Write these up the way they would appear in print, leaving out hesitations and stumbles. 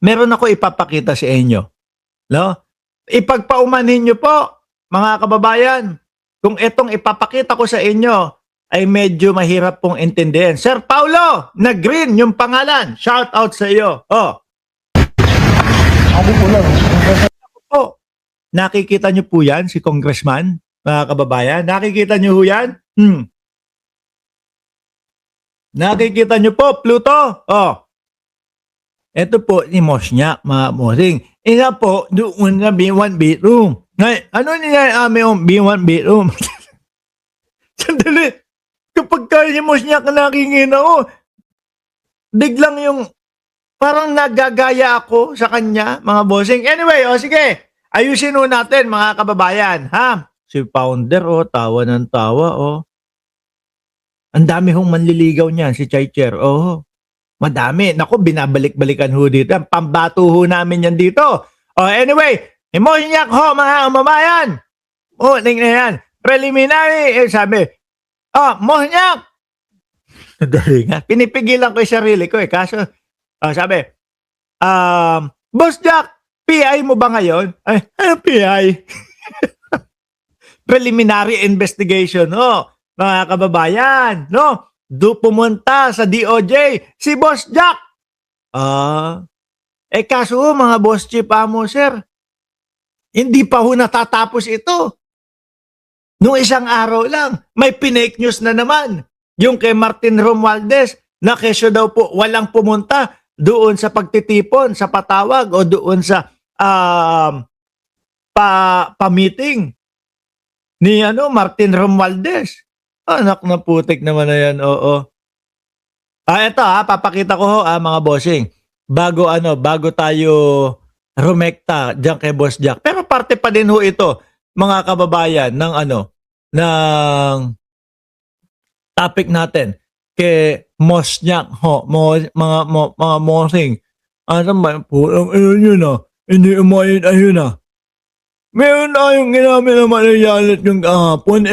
meron ako ipapakita sa inyo. No? Ipagpaumanhin niyo po, mga kababayan, kung itong ipapakita ko sa inyo ay medyo mahirap pong intindihin. Sir Paulo, na green yung pangalan. Shout out sa iyo. Oh. Ako po lang. Po. Nakikita niyo po yan, si Congressman, mga kababayan? Nakikita niyo po yan? Nakikita niyo po, Pluto? Oh. Ito po si Mosnyak, mga mosing. Isa po, doon na B1 bedroom. Ngay, ano niya yung B1 bedroom? Sandali. Kapag kaya si Mosnyak nakingin ako, biglang yung parang nagagaya ako sa kanya, mga bossing. Anyway, sige. Ayusin ho natin, mga kababayan. Ha? Si Founder, tawa ng tawa, Ang dami hong manliligaw niyan, si Chaicher. Madami. Naku, binabalik-balikan ho dito. Pambato ho namin yan dito. Anyway, Mosnyak ho, mga kababayan. Tingnan yan. Preliminary, sabi, Mosnyak! Dali nga. Pinipigilan ko yung sarili ko Kaso, sabi, Boss Jack, PI mo ba ngayon? Ay, ano PI? Preliminary investigation, mga kababayan, no? Pumunta sa DOJ si Boss Jack. Kaso mga boss chief mo, sir, hindi pa ho natatapos ito. Nung isang araw lang, may pinake news na naman. Yung kay Martin Romualdez, na kesyo daw po walang pumunta doon sa pagtitipon, sa patawag o doon sa pa-meeting ni Martin Romualdez. Anak na putik naman na yan, oo. Ito papakita ko mga bossing. Bago tayo rumekta diyan kay Boss Jack. Pero parte pa din ho ito, mga kababayan, ng ng topic natin kay Mosnyak mga mosing. Ano ba po? Ayun na. Hindi umayun na. Meron tayong ginamit na manayalit yung kahapon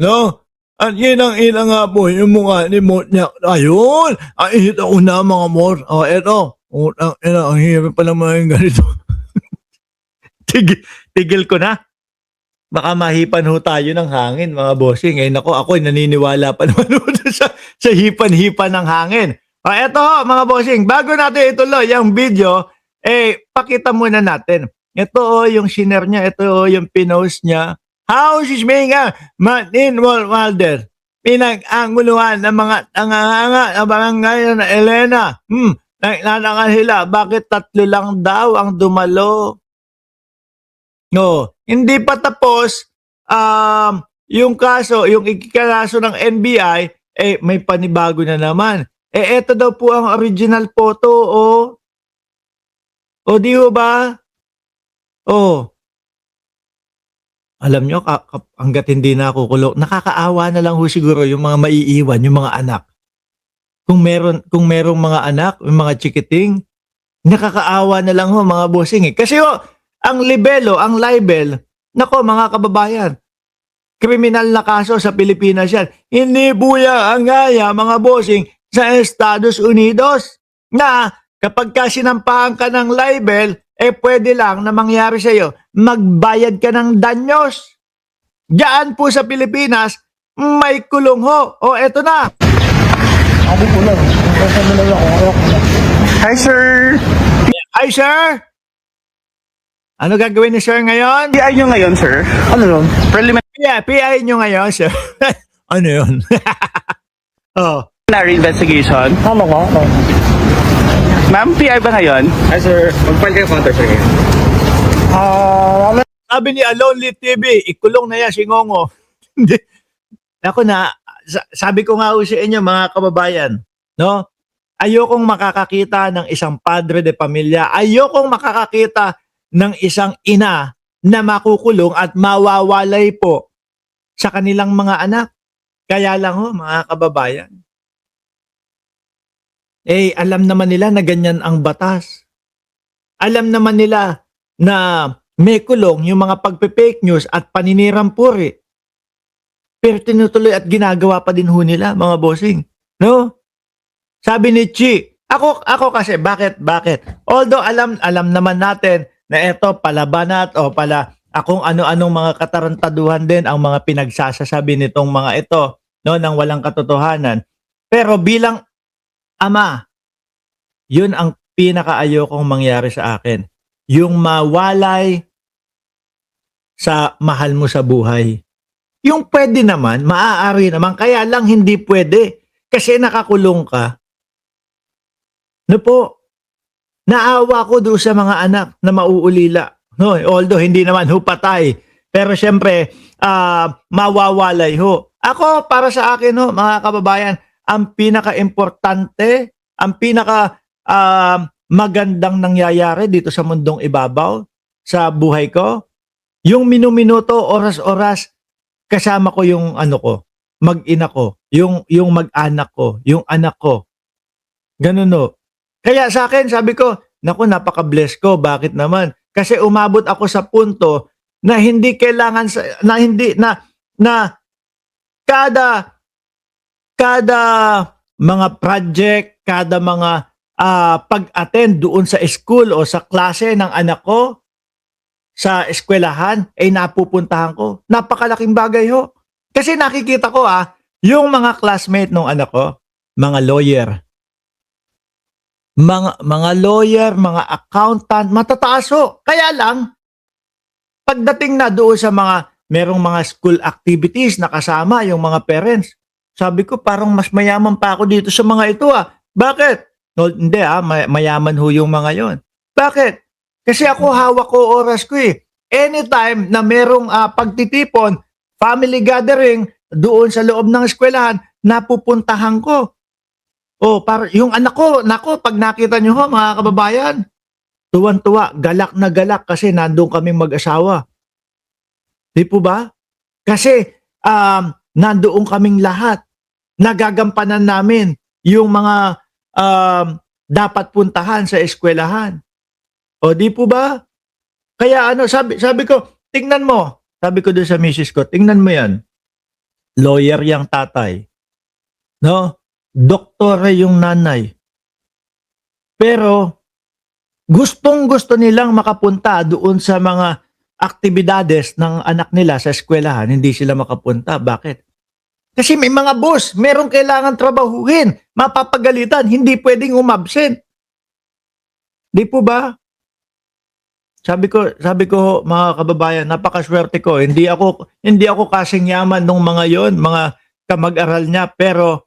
No? At yun ang ina nga po, yung mukha ni Mosnyak. Ayun! Ito una mga mor. Eto. Ang hirap pa naman yung ganito. Tigil ko na. Baka mahipan ho tayo ng hangin, mga bossing. Ako'y naniniwala pa naman sa hipan-hipan ng hangin. Eto mga bossing, bago natin ituloy yung video, pakita muna natin. Ito yung share niya, ito yung pinost niya. How is being Martin Romualdez pinag-anguluhan ng mga tanganganga na barangay na Elena. Nagtataka sila, bakit 3 lang daw ang dumalo? Hindi pa tapos yung kaso, yung ikikalaso ng NBI, may panibago na naman. Ito daw po ang original photo, di ho ba? Alam nyo, hanggat hindi na ako kulong, nakakaawa na lang ho siguro yung mga maiiwan, yung mga anak. Kung merong mga anak, yung mga chikiting, nakakaawa na lang ho mga bossing Kasi ang libelo, ang libel, nako mga kababayan, kriminal na kaso sa Pilipinas yan. Hindi buya ang gaya mga bossing sa Estados Unidos na kapag ka sinampahan ka ng libel, pwede lang na mangyari sa iyo, magbayad ka ng danyos. Diyan po sa Pilipinas, may kulong ho. Eto na. Ako po lang. Hi, sir. Hi, sir. Ano gagawin ni sir ngayon? PI nyo ngayon, sir? Ano yun? Yeah, PI nyo ngayon, sir. Ano yun? Preliminary investigation. Tama ka? Ma'am, PI ba ngayon? Ay sir, mag-file kayo counter sir ngayon. Sabi ni Alonly TV, ikulong na yan si Ngongo. Ako na, sabi ko nga sa inyo mga kababayan, no? Ayokong makakakita ng isang padre de pamilya. Ayokong makakakita ng isang ina na makukulong at mawawalay po sa kanilang mga anak. Kaya lang mga kababayan. Alam naman nila na ganyan ang batas. Alam naman nila na may kulong yung mga pagpe-fake news at paninirampuri. Pero tinutuloy at ginagawa pa din ho nila, mga bossing. No? Sabi ni Chi, Ako kasi, bakit? Although alam naman natin na ito palabanat o pala akong ano-anong mga katarantaduhan din ang mga pinagsasasabi nitong mga ito, no, nang walang katotohanan. Pero bilang ama, yun ang pinakaayokong mangyari sa akin. Yung mawalay sa mahal mo sa buhay. Yung pwede naman, maaari naman, kaya lang hindi pwede. Kasi nakakulong ka. No po, naawa ko doon sa mga anak na mauulila. No, although hindi naman ho patay. Pero syempre, mawawalay ho. Ako, para sa akin ho, mga kababayan, ang pinaka-importante, ang magandang nangyayari dito sa mundong ibabaw, sa buhay ko, yung minuminuto, oras-oras, kasama ko yung ano ko, mag-ina ko, yung mag-anak ko, yung anak ko. Ganun no. Kaya sa akin, sabi ko, naku, napaka-bless ko. Bakit naman? Kasi umabot ako sa punto na hindi kailangan na kada mga project, kada mga pag-attend doon sa school o sa klase ng anak ko, sa eskwelahan, ay napupuntahan ko. Napakalaking bagay ho. Kasi nakikita ko yung mga classmate ng anak ko, mga lawyer, mga accountant, matataas ho. Kaya lang, pagdating na doon sa merong mga school activities na kasama yung mga parents, sabi ko parang mas mayaman pa ako dito sa mga ito Bakit? No, hindi mayaman ho yung mga yon. Bakit? Kasi ako hawak ko oras ko Anytime na merong pagtitipon, family gathering, doon sa loob ng eskwelahan, napupuntahan ko. Para yung anak ko, nako, pag nakita nyo ho, mga kababayan, tuwan-tuwa, galak na galak kasi nandun kaming mag-asawa. Di po ba? Kasi nandoon kaming lahat. Nagagampanan namin yung mga dapat puntahan sa eskwelahan. Di po ba? Kaya sabi ko, tingnan mo. Sabi ko doon sa misis ko, tingnan mo yan. Lawyer yang tatay. No? Doktor yung nanay. Pero gustong-gusto nilang makapunta doon sa mga aktibidades ng anak nila sa eskwelahan, hindi sila makapunta. Bakit? Kasi may mga boss, merong kailangan trabahuhin, mapapagalitan, hindi pwedeng umabsent. Di po ba? Sabi ko mga kababayan, napakaswerte ko. Hindi ako kasing yaman nung mga yon, mga kamag-aral niya, pero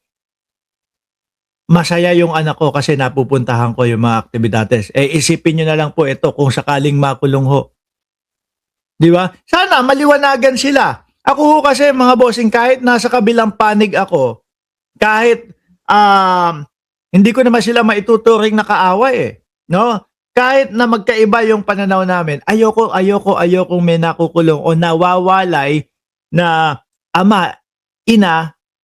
masaya yung anak ko kasi napupuntahan ko yung mga aktibidades. Isipin nyo na lang po ito kung sakaling makulong ho. Di ba? Sana maliwanagan sila. Ako ho kasi mga bossing, kahit nasa kabilang panig ako, kahit hindi ko naman sila maituturing na kaaway no? Kahit na magkaiba yung pananaw namin, ayoko may nakukulong o nawawalay na ama, ina